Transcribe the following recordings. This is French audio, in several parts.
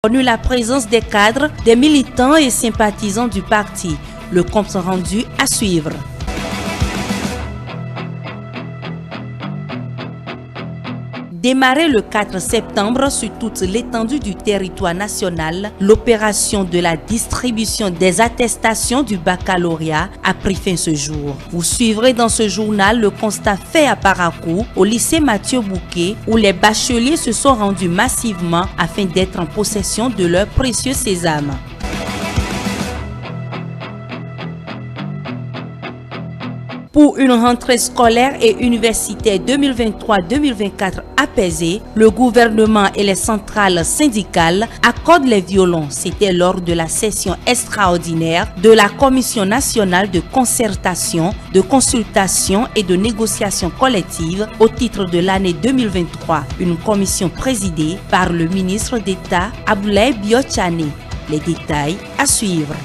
connu la présence des cadres, des militants et sympathisants du parti. Le compte rendu à suivre. Démarré le 4 septembre sur toute l'étendue du territoire national, l'opération de la distribution des attestations du baccalauréat a pris fin ce jour. Vous suivrez dans ce journal le constat fait à Parakou, au lycée Mathieu Bouquet, où les bacheliers se sont rendus massivement afin d'être en possession de leur précieux sésame. Pour une rentrée scolaire et universitaire 2023-2024 apaisée, le gouvernement et les centrales syndicales accordent les violons. C'était lors de la session extraordinaire de la Commission nationale de concertation, de consultation et de négociation collective au titre de l'année 2023. Une commission présidée par le ministre d'État Abdoulaye Biotchane. Les détails à suivre.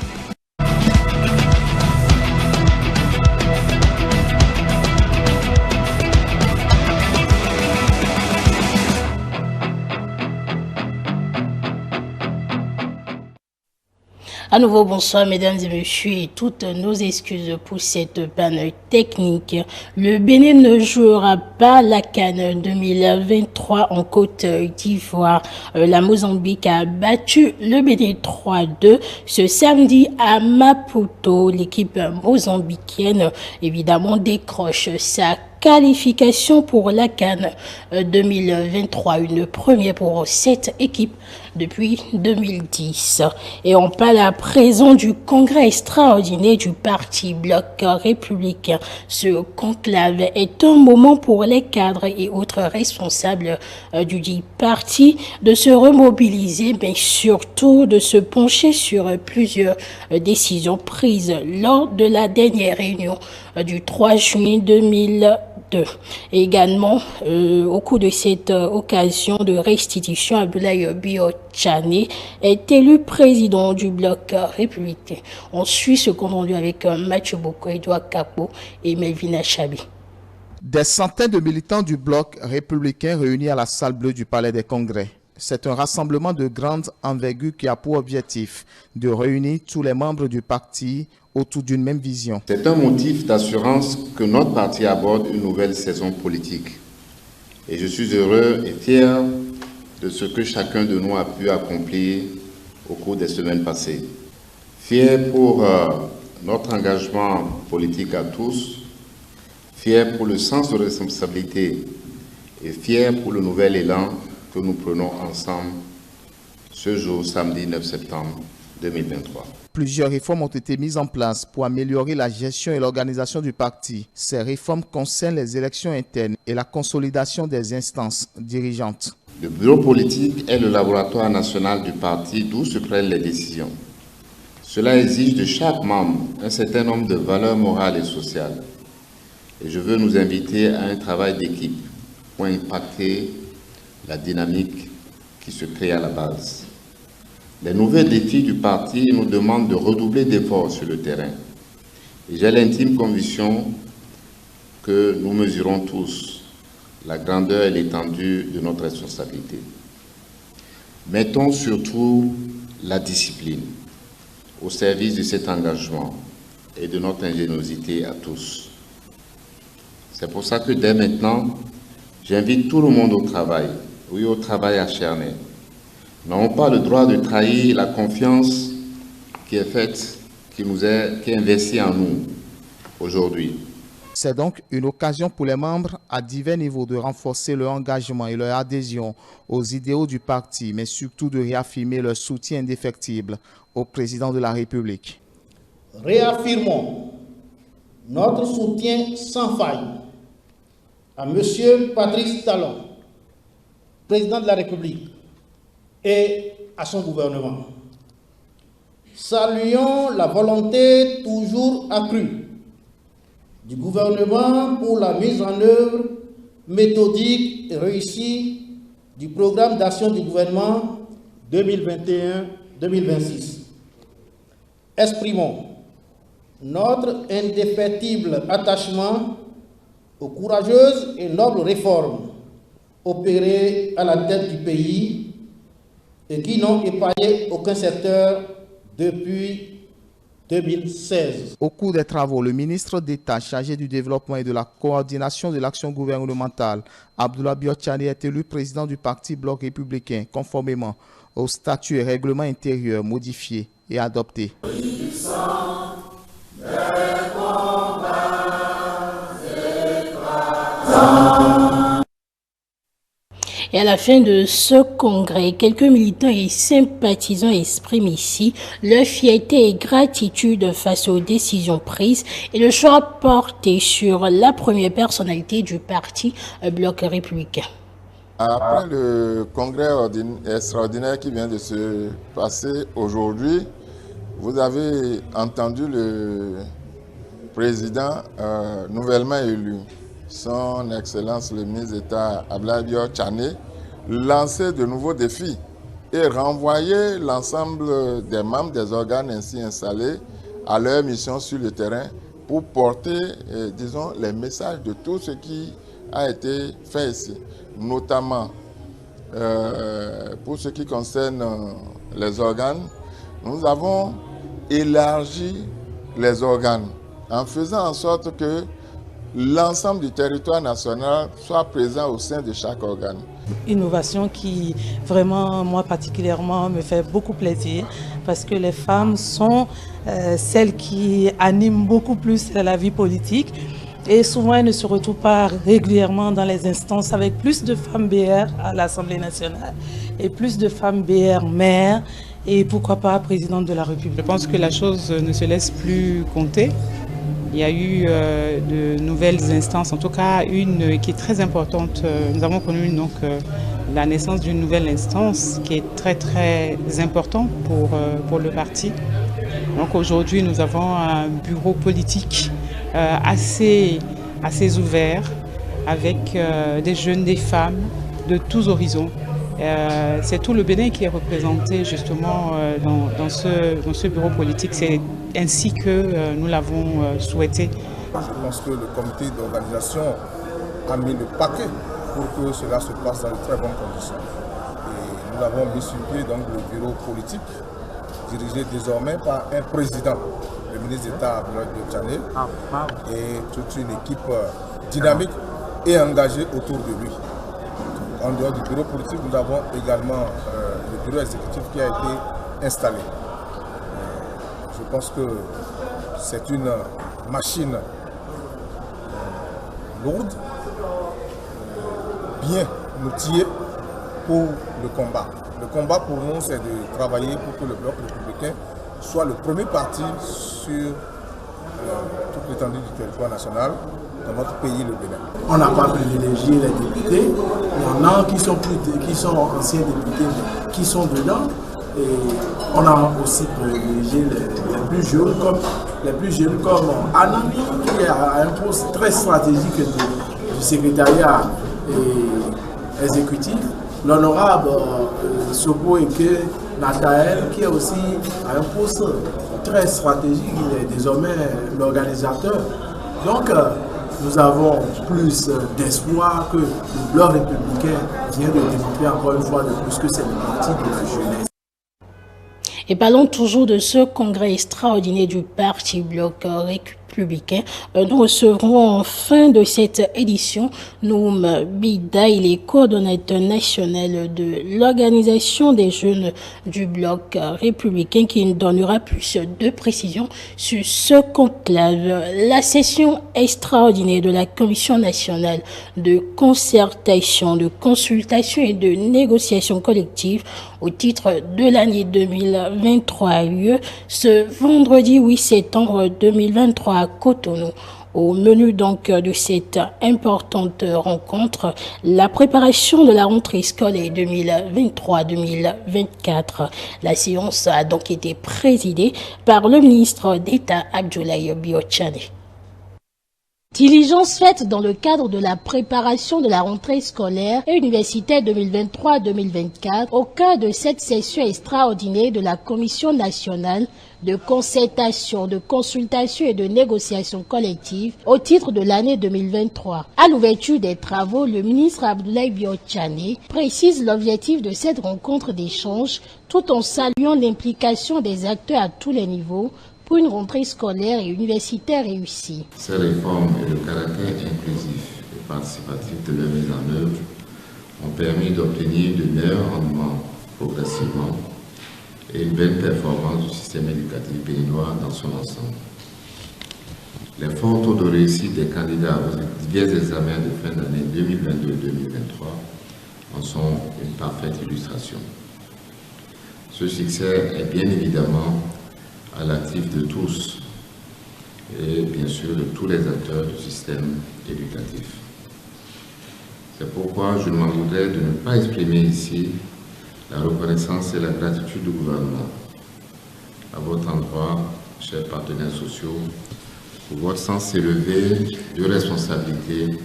À nouveau, bonsoir mesdames et messieurs et toutes nos excuses pour cette panne technique. Le Bénin ne jouera pas la CAN 2023 en Côte d'Ivoire. La Mozambique a battu le Bénin 3-2 ce samedi à Maputo. L'équipe mozambicaine, évidemment, décroche sa qualification pour la CAN 2023, une première pour cette équipe depuis 2010. Et on parle à présent du congrès extraordinaire du Parti Bloc républicain. Ce conclave est un moment pour les cadres et autres responsables du dit parti de se remobiliser, mais surtout de se pencher sur plusieurs décisions prises lors de la dernière réunion du 3 juin 2002. Également, au cours de cette occasion de restitution, Abdoulaye Biotchane est élu président du Bloc républicain. On suit ce compte rendu avec Mathieu Boko, Edouard Capo et Melvin Achabi. Des centaines de militants du Bloc républicain réunis à la salle bleue du Palais des Congrès. C'est un rassemblement de grande envergure qui a pour objectif de réunir tous les membres du parti autour d'une même vision. C'est un motif d'assurance que notre parti aborde une nouvelle saison politique. Et je suis heureux et fier de ce que chacun de nous a pu accomplir au cours des semaines passées. Fier pour notre engagement politique à tous, fier pour le sens de responsabilité et fier pour le nouvel élan que nous prenons ensemble ce jour, samedi 9 septembre 2023. Plusieurs réformes ont été mises en place pour améliorer la gestion et l'organisation du parti. Ces réformes concernent les élections internes et la consolidation des instances dirigeantes. Le bureau politique est le laboratoire national du parti d'où se prennent les décisions. Cela exige de chaque membre un certain nombre de valeurs morales et sociales. Et je veux nous inviter à un travail d'équipe pour impacter la dynamique qui se crée à la base. Les nouveaux défis du parti nous demandent de redoubler d'efforts sur le terrain. Et j'ai l'intime conviction que nous mesurons tous la grandeur et l'étendue de notre responsabilité. Mettons surtout la discipline au service de cet engagement et de notre ingéniosité à tous. C'est pour ça que dès maintenant, j'invite tout le monde au travail, oui, au travail acharné. Nous n'avons pas le droit de trahir la confiance qui est faite, qui est investie en nous aujourd'hui. C'est donc une occasion pour les membres à divers niveaux de renforcer leur engagement et leur adhésion aux idéaux du parti, mais surtout de réaffirmer leur soutien indéfectible au président de la République. Réaffirmons notre soutien sans faille à M. Patrice Talon, président de la République, et à son gouvernement. Saluons la volonté toujours accrue du gouvernement pour la mise en œuvre méthodique et réussie du programme d'action du gouvernement 2021-2026. Exprimons notre indéfectible attachement aux courageuses et nobles réformes opérées à la tête du pays et qui n'ont épargné aucun secteur depuis 2016. Au cours des travaux, le ministre d'État chargé du développement et de la coordination de l'action gouvernementale, Abdoulaye Biotchane, est élu président du parti Bloc républicain, conformément au statut et règlement intérieur modifiés et adoptés. Et à la fin de ce congrès, quelques militants et sympathisants expriment ici leur fierté et gratitude face aux décisions prises et le choix porté sur la première personnalité du parti Bloc républicain. Après le congrès extraordinaire qui vient de se passer aujourd'hui, vous avez entendu le président nouvellement élu, son Excellence le ministre d'État Abdoulaye Biotchane, lancer de nouveaux défis et renvoyer l'ensemble des membres des organes ainsi installés à leur mission sur le terrain pour porter, disons, les messages de tout ce qui a été fait ici, notamment pour ce qui concerne les organes. Nous avons élargi les organes en faisant en sorte que l'ensemble du territoire national soit présent au sein de chaque organe. Innovation qui vraiment, moi particulièrement, me fait beaucoup plaisir parce que les femmes sont celles qui animent beaucoup plus la vie politique et souvent elles ne se retrouvent pas régulièrement dans les instances avec plus de femmes BR à l'Assemblée nationale et plus de femmes BR maires et pourquoi pas présidente de la République. Je pense que la chose ne se laisse plus compter. Il y a eu de nouvelles instances, en tout cas une qui est très importante. Nous avons connu donc la naissance d'une nouvelle instance qui est très très importante pour le parti. Donc aujourd'hui nous avons un bureau politique assez ouvert avec des jeunes, des femmes de tous horizons. C'est tout le Bénin qui est représenté justement dans ce bureau politique. C'est ainsi que nous l'avons souhaité. Je pense que le comité d'organisation a mis le paquet pour que cela se passe dans de très bonnes conditions. Et nous avons mis sur pied donc, le bureau politique, dirigé désormais par un président, le ministre d'État Abdoulaye Biotchane, et toute une équipe dynamique et engagée autour de lui. En dehors du bureau politique, nous avons également le bureau exécutif qui a été installé. Je pense que c'est une machine lourde, bien outillée pour le combat. Le combat pour nous, c'est de travailler pour que le Bloc républicain soit le premier parti sur toute l'étendue du territoire national dans notre pays, le Bénin. On n'a pas privilégié les députés. Il y en a qui sont anciens députés, mais qui sont dedans. Et on a aussi privilégié les plus jeunes comme Anna, qui a un poste très stratégique du secrétariat exécutif. L'honorable Sopo Eke Nathael, qui est aussi à un poste très stratégique, il est désormais l'organisateur. Donc, nous avons plus d'espoir que le Bloc républicain vient de démontrer encore une fois de plus que c'est le parti de la jeunesse. Et parlons toujours de ce congrès extraordinaire du Parti Bloc républicain. Nous recevrons en fin de cette édition Noum Bida, il est coordonnateur national de l'organisation des jeunes du Bloc républicain, qui nous donnera plus de précisions sur ce conclave. La session extraordinaire de la Commission nationale de concertation, de consultation et de négociation collective au titre de l'année 2023 a lieu ce vendredi 8 septembre 2023 à Cotonou. Au menu donc de cette importante rencontre, la préparation de la rentrée scolaire 2023-2024. La séance a donc été présidée par le ministre d'État Abdoulaye Biotchane. Diligence faite dans le cadre de la préparation de la rentrée scolaire et universitaire 2023-2024 au cœur de cette session extraordinaire de la Commission nationale de concertation, de consultation et de négociation collective au titre de l'année 2023. À l'ouverture des travaux, le ministre Abdoulaye Biotchane précise l'objectif de cette rencontre d'échange tout en saluant l'implication des acteurs à tous les niveaux pour une rentrée scolaire et universitaire réussie. Ces réformes et le caractère inclusif et participatif de leur mise en œuvre ont permis d'obtenir de meilleurs rendements progressivement et une belle performance du système éducatif béninois dans son ensemble. Les forts taux de réussite des candidats aux divers examens de fin d'année 2022-2023 en sont une parfaite illustration. Ce succès est bien évidemment à l'actif de tous et bien sûr de tous les acteurs du système éducatif. C'est pourquoi je ne m'en voudrais de ne pas exprimer ici la reconnaissance et la gratitude du gouvernement à votre endroit, chers partenaires sociaux, pour votre sens élevé de responsabilité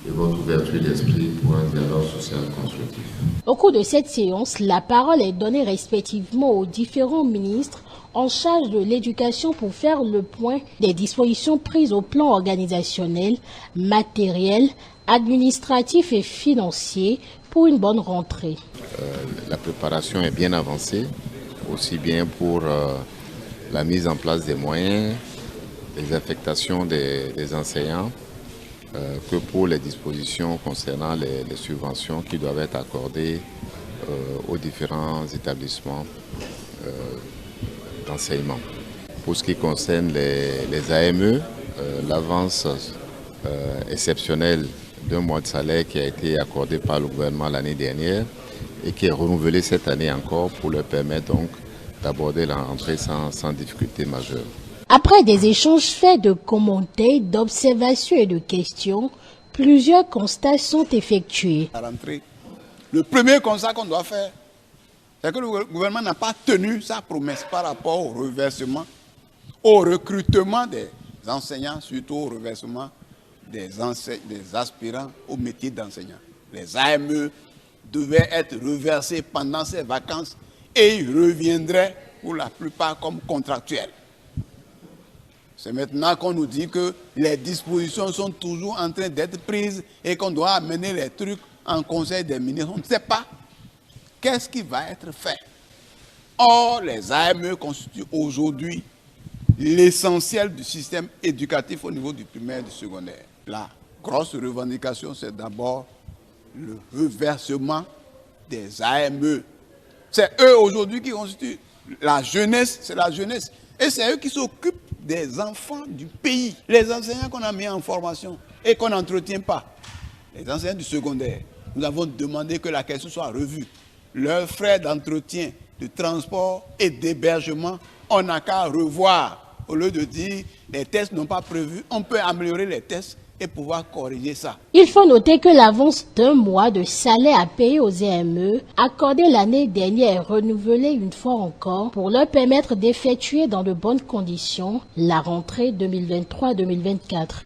et votre ouverture d'esprit pour un dialogue social constructif. Au cours de cette séance, la parole est donnée respectivement aux différents ministres en charge de l'éducation pour faire le point des dispositions prises au plan organisationnel, matériel, administratif et financier pour une bonne rentrée. La préparation est bien avancée, aussi bien pour la mise en place des moyens, les affectations des enseignants, que pour les dispositions concernant les subventions qui doivent être accordées aux différents établissements d'enseignement. Pour ce qui concerne les AME, l'avance exceptionnelle d'un mois de salaire qui a été accordé par le gouvernement l'année dernière et qui est renouvelée cette année encore pour leur permettre donc d'aborder la rentrée sans difficulté majeure. Après des échanges faits de commentaires, d'observations et de questions, plusieurs constats sont effectués. La rentrée, le premier constat qu'on doit faire, c'est que le gouvernement n'a pas tenu sa promesse par rapport au reversement, au recrutement des enseignants, surtout au reversement des aspirants au métier d'enseignant. Les AME devaient être reversés pendant ces vacances et ils reviendraient pour la plupart comme contractuels. C'est maintenant qu'on nous dit que les dispositions sont toujours en train d'être prises et qu'on doit amener les trucs en conseil des ministres. On ne sait pas qu'est-ce qui va être fait. Or, les AME constituent aujourd'hui l'essentiel du système éducatif au niveau du primaire et du secondaire. La grosse revendication, c'est d'abord le reversement des AME. C'est eux aujourd'hui qui constituent la jeunesse, c'est la jeunesse. Et c'est eux qui s'occupent des enfants du pays. Les enseignants qu'on a mis en formation et qu'on n'entretient pas. Les enseignants du secondaire, nous avons demandé que la question soit revue. Leurs frais d'entretien, de transport et d'hébergement, on n'a qu'à revoir. Au lieu de dire les tests n'ont pas prévu, on peut améliorer les tests et pouvoir corriger ça. Il faut noter que l'avance d'un mois de salaire à payer aux AME, accordée l'année dernière, est renouvelée une fois encore pour leur permettre d'effectuer dans de bonnes conditions la rentrée 2023-2024.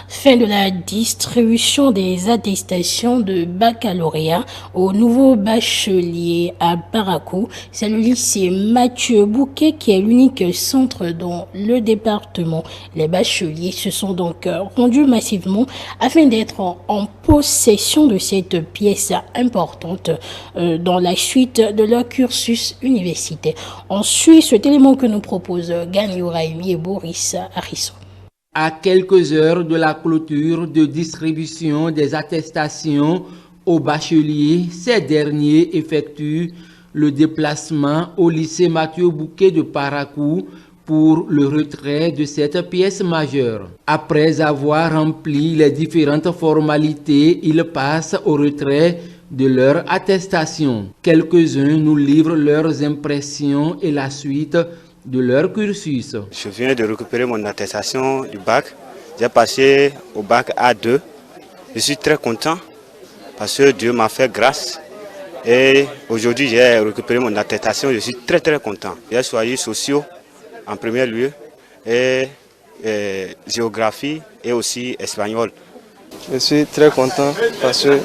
Fin de la distribution des attestations de baccalauréat aux nouveaux bacheliers à Parakou. C'est le lycée Mathieu Bouquet qui est l'unique centre dans le département. Les bacheliers se sont donc rendus massivement afin d'être en possession de cette pièce importante dans la suite de leur cursus universitaire. On suit cet élément que nous proposent Gani Raimi et Boris Harrison. À quelques heures de la clôture de distribution des attestations aux bacheliers, ces derniers effectuent le déplacement au lycée Mathieu Bouquet de Parakou pour le retrait de cette pièce majeure. Après avoir rempli les différentes formalités, ils passent au retrait de leur attestation. Quelques-uns nous livrent leurs impressions et la suite de leur cursus. Je viens de récupérer mon attestation du bac. J'ai passé au bac A2. Je suis très content parce que Dieu m'a fait grâce. Et aujourd'hui, j'ai récupéré mon attestation. Je suis très content. J'ai choisi sociaux en premier lieu. Et géographie et aussi espagnol. Je suis très content parce que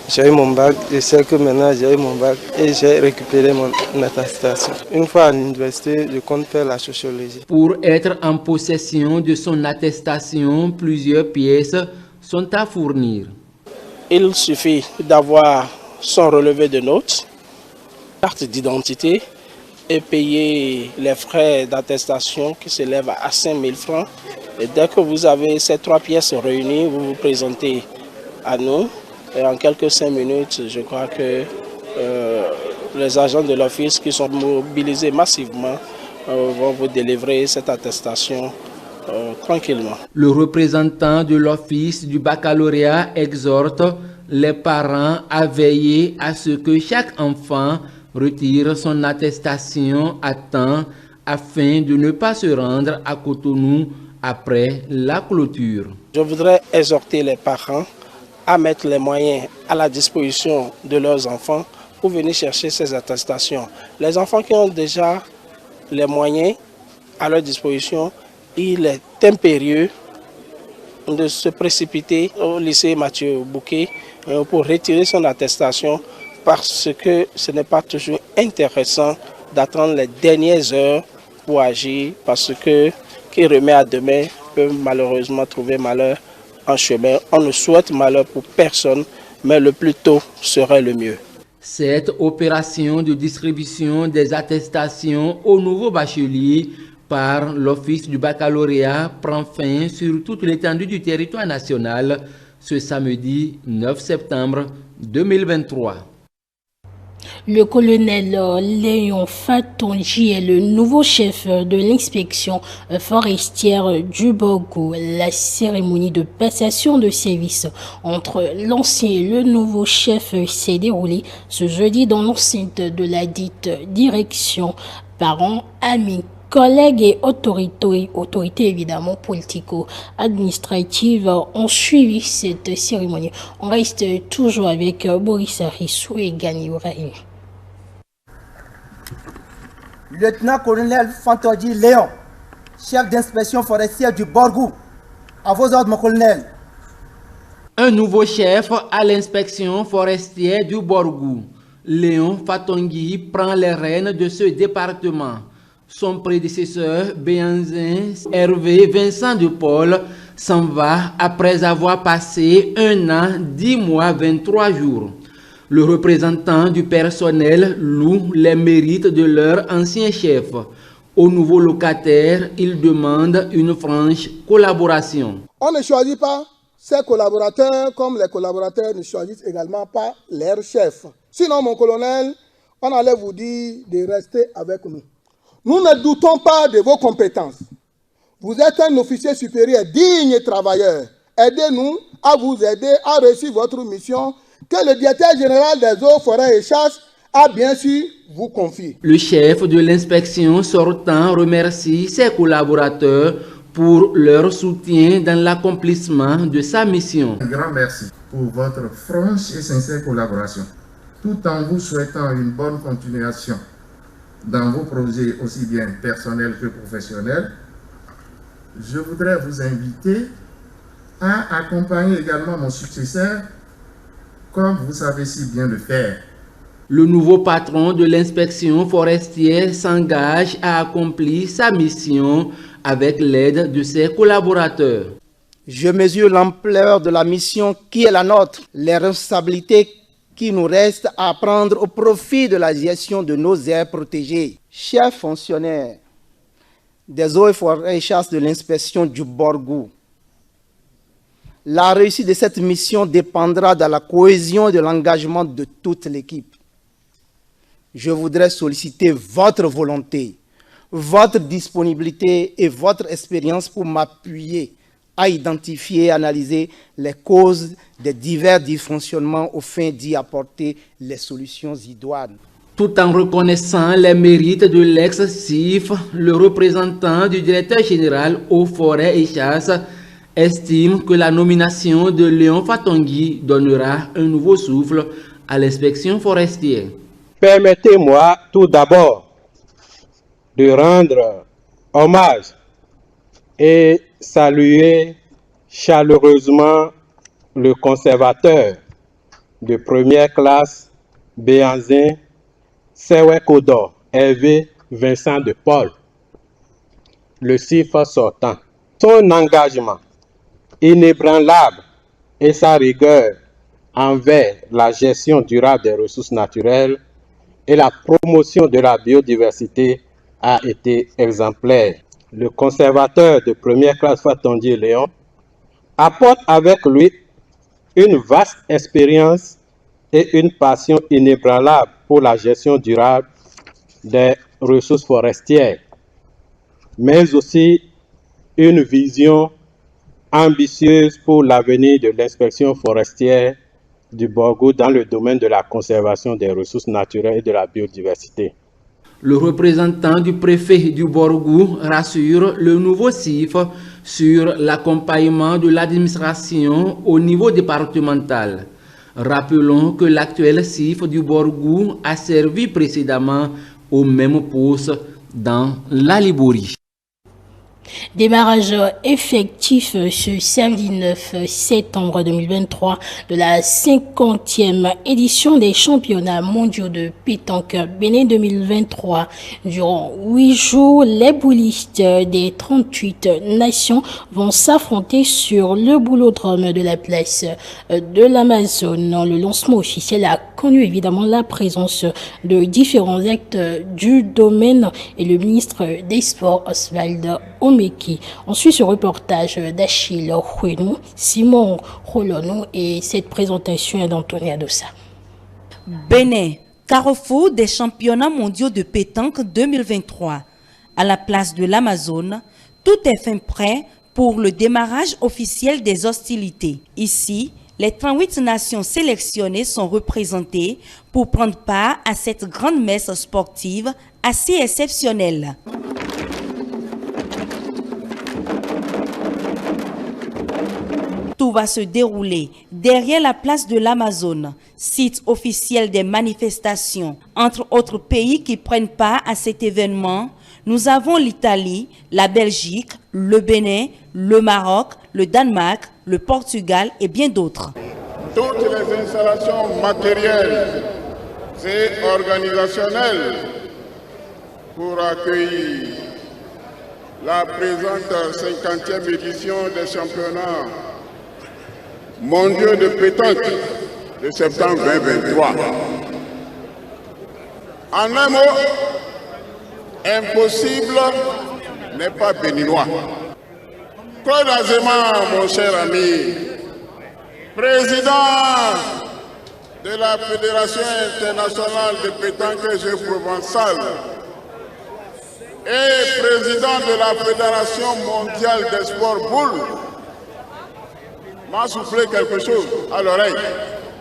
j'ai eu mon bac, je sais que maintenant j'ai eu mon bac et j'ai récupéré mon attestation. Une fois à l'université, je compte faire la sociologie. Pour être en possession de son attestation, plusieurs pièces sont à fournir. Il suffit d'avoir son relevé de notes, carte d'identité et payer les frais d'attestation qui s'élèvent à 5 000 francs. Et dès que vous avez ces 3 pièces réunies, vous vous présentez à nous. Et en quelques 5 minutes, je crois que les agents de l'office qui sont mobilisés massivement vont vous délivrer cette attestation tranquillement. Le représentant de l'office du baccalauréat exhorte les parents à veiller à ce que chaque enfant retire son attestation à temps afin de ne pas se rendre à Cotonou après la clôture. Je voudrais exhorter les parents à mettre les moyens à la disposition de leurs enfants pour venir chercher ces attestations. Les enfants qui ont déjà les moyens à leur disposition, il est impérieux de se précipiter au lycée Mathieu Bouquet pour retirer son attestation parce que ce n'est pas toujours intéressant d'attendre les dernières heures pour agir parce que qui remet à demain peut malheureusement trouver malheur en chemin. On ne souhaite malheur pour personne, mais le plus tôt serait le mieux. Cette opération de distribution des attestations aux nouveaux bacheliers par l'Office du baccalauréat prend fin sur toute l'étendue du territoire national ce samedi 9 septembre 2023. Le colonel Léon Fatonji est le nouveau chef de l'inspection forestière du Borgou. La cérémonie de passation de service entre l'ancien et le nouveau chef s'est déroulée ce jeudi dans l'enceinte de la dite direction. Parents, amis, collègues et autorités évidemment politico-administratives ont suivi cette cérémonie. On reste toujours avec Boris Arissou et Gani Ouraï. Lieutenant-colonel Fatonji Léon, chef d'inspection forestière du Borgou. À vos ordres, mon colonel. Un nouveau chef à l'inspection forestière du Borgou. Léon Fatonji prend les rênes de ce département. Son prédécesseur, Béanzin Hervé Vincent de Paul, s'en va après avoir passé 1 an, 10 mois, 23 jours. Le représentant du personnel loue les mérites de leur ancien chef. Aux nouveaux locataires, il demande une franche collaboration. On ne choisit pas ses collaborateurs comme les collaborateurs ne choisissent également pas leurs chefs. Sinon, mon colonel, on allait vous dire de rester avec nous. Nous ne doutons pas de vos compétences. Vous êtes un officier supérieur digne et travailleur. Aidez-nous à vous aider à réussir votre mission que le directeur général des eaux, forêts et chasses a bien sûr vous confié. Le chef de l'inspection sortant remercie ses collaborateurs pour leur soutien dans l'accomplissement de sa mission. Un grand merci pour votre franche et sincère collaboration, tout en vous souhaitant une bonne continuation dans vos projets aussi bien personnels que professionnels. Je voudrais vous inviter à accompagner également mon successeur comme vous savez si bien le faire. Le nouveau patron de l'inspection forestière s'engage à accomplir sa mission avec l'aide de ses collaborateurs. Je mesure l'ampleur de la mission qui est la nôtre, les responsabilités qui nous restent à prendre au profit de la gestion de nos aires protégées. Chers fonctionnaires des eaux et forêts et chasses de l'inspection du Borgou, la réussite de cette mission dépendra de la cohésion et de l'engagement de toute l'équipe. Je voudrais solliciter votre volonté, votre disponibilité et votre expérience pour m'appuyer à identifier et analyser les causes des divers dysfonctionnements au fin d'y apporter les solutions idoines. Tout en reconnaissant les mérites de l'ex-CIF, le représentant du directeur général aux forêts et chasses estime que la nomination de Léon Fatonji donnera un nouveau souffle à l'inspection forestière. Permettez-moi tout d'abord de rendre hommage et saluer chaleureusement le conservateur de première classe Béanzin Sewekodo Hervé Vincent de Paul, le CIF sortant. Son engagement inébranlable et sa rigueur envers la gestion durable des ressources naturelles et la promotion de la biodiversité a été exemplaire. Le conservateur de première classe Fatondier Léon apporte avec lui une vaste expérience et une passion inébranlable pour la gestion durable des ressources forestières, mais aussi une vision ambitieuse pour l'avenir de l'inspection forestière du Borgou dans le domaine de la conservation des ressources naturelles et de la biodiversité. Le représentant du préfet du Borgou rassure le nouveau CIF sur l'accompagnement de l'administration au niveau départemental. Rappelons que l'actuel CIF du Borgou a servi précédemment au même poste dans la Libourie. Démarrage effectif ce samedi 9 septembre 2023 de la 50e édition des championnats mondiaux de pétanque Bénin 2023. Durant 8 jours, les boulistes des 38 nations vont s'affronter sur le boulodrome de la place de l'Amazone. Le lancement officiel a connu évidemment la présence de différents acteurs du domaine et le ministre des Sports Oswald Omeki. On suit ce reportage d'Achille Huenou, Simon Rolonou et cette présentation d'Anthony Adossa. Bénin, carrefour des championnats mondiaux de pétanque 2023. À la place de l'Amazone, tout est fin prêt pour le démarrage officiel des hostilités. Ici, les 38 nations sélectionnées sont représentées pour prendre part à cette grande messe sportive assez exceptionnelle. Tout va se dérouler derrière la place de l'Amazone, site officiel des manifestations. Entre autres pays qui prennent part à cet événement, nous avons l'Italie, la Belgique, le Bénin, le Maroc, le Danemark, le Portugal et bien d'autres. Toutes les installations matérielles et organisationnelles pour accueillir la présente 50e édition des championnats mondiaux de pétanque de septembre 2023. En un mot, impossible n'est pas béninois. Claude Azéma, mon cher ami, président de la Fédération internationale de pétanque et jeux provençal et président de la Fédération mondiale des sports boules, m'a soufflé quelque chose à l'oreille,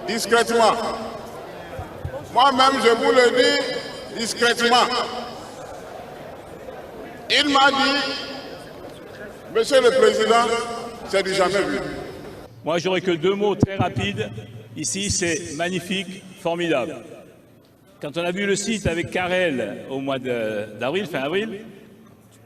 discrètement. Moi-même, je vous le dis discrètement. Il m'a dit, Monsieur le Président, c'est du jamais vu. Moi, j'aurais que 2 mots très rapides. Ici, c'est magnifique, formidable. Quand on a vu le site avec Carrel au mois d'avril, fin avril,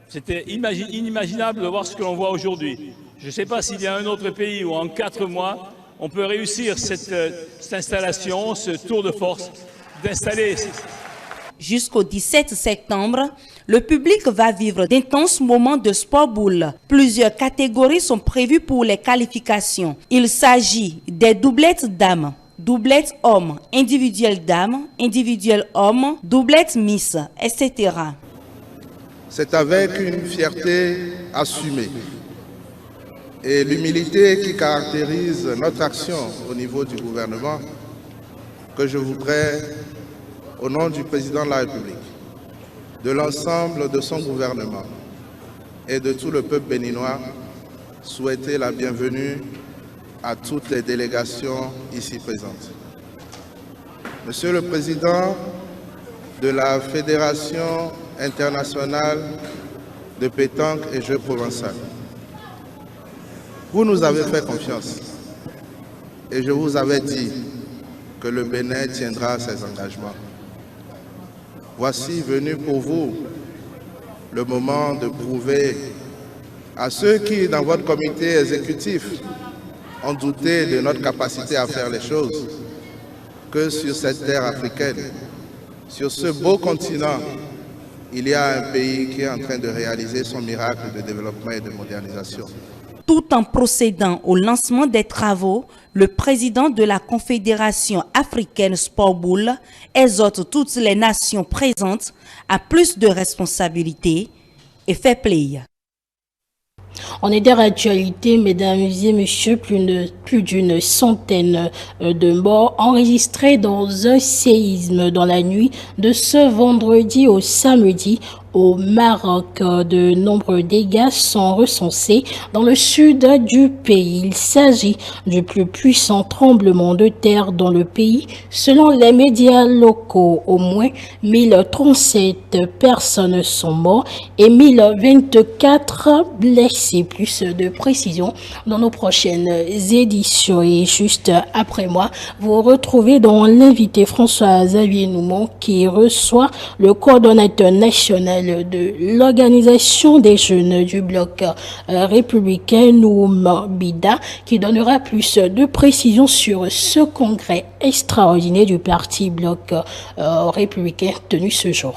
c'était inimaginable de voir ce que l'on voit aujourd'hui. Je ne sais pas s'il y a un autre pays où en 4 mois, on peut réussir cette installation, ce tour de force, d'installer. Jusqu'au 17 septembre, le public va vivre d'intenses moments de sport boule. Plusieurs catégories sont prévues pour les qualifications. Il s'agit des doublettes dames, doublettes hommes, individuelles dames, individuelles hommes, doublettes miss, etc. C'est avec une fierté assumée et l'humilité qui caractérise notre action au niveau du gouvernement que je voudrais, au nom du président de la République, de l'ensemble de son gouvernement et de tout le peuple béninois, souhaiter la bienvenue à toutes les délégations ici présentes. Monsieur le Président de la Fédération internationale de pétanque et jeux provençal, vous nous avez fait confiance et je vous avais dit que le Bénin tiendra ses engagements. Voici venu pour vous le moment de prouver À ceux qui, dans votre comité exécutif, ont douté de notre capacité à faire les choses, que sur cette terre africaine, sur ce beau continent, il y a un pays qui est en train de réaliser son miracle de développement et de modernisation. Tout en procédant au lancement des travaux, le président de la Confédération africaine Sport Boule exhorte toutes les nations présentes à plus de responsabilités et fair play. En actualité, mesdames et messieurs, plus d'une centaine de morts enregistrés dans un séisme dans la nuit de ce vendredi au samedi au Maroc. De nombreux dégâts sont recensés dans le sud du pays. Il s'agit du plus puissant tremblement de terre dans le pays. Selon les médias locaux, au moins 1037 personnes sont mortes et 1024 blessés. Plus de précisions dans nos prochaines éditions. Et juste après moi, vous retrouvez dans l'invité François-Xavier Noumon qui reçoit le coordonnateur national de l'organisation des jeunes du bloc républicain Noum Bida qui donnera plus de précisions sur ce congrès extraordinaire du parti bloc républicain tenu ce jour.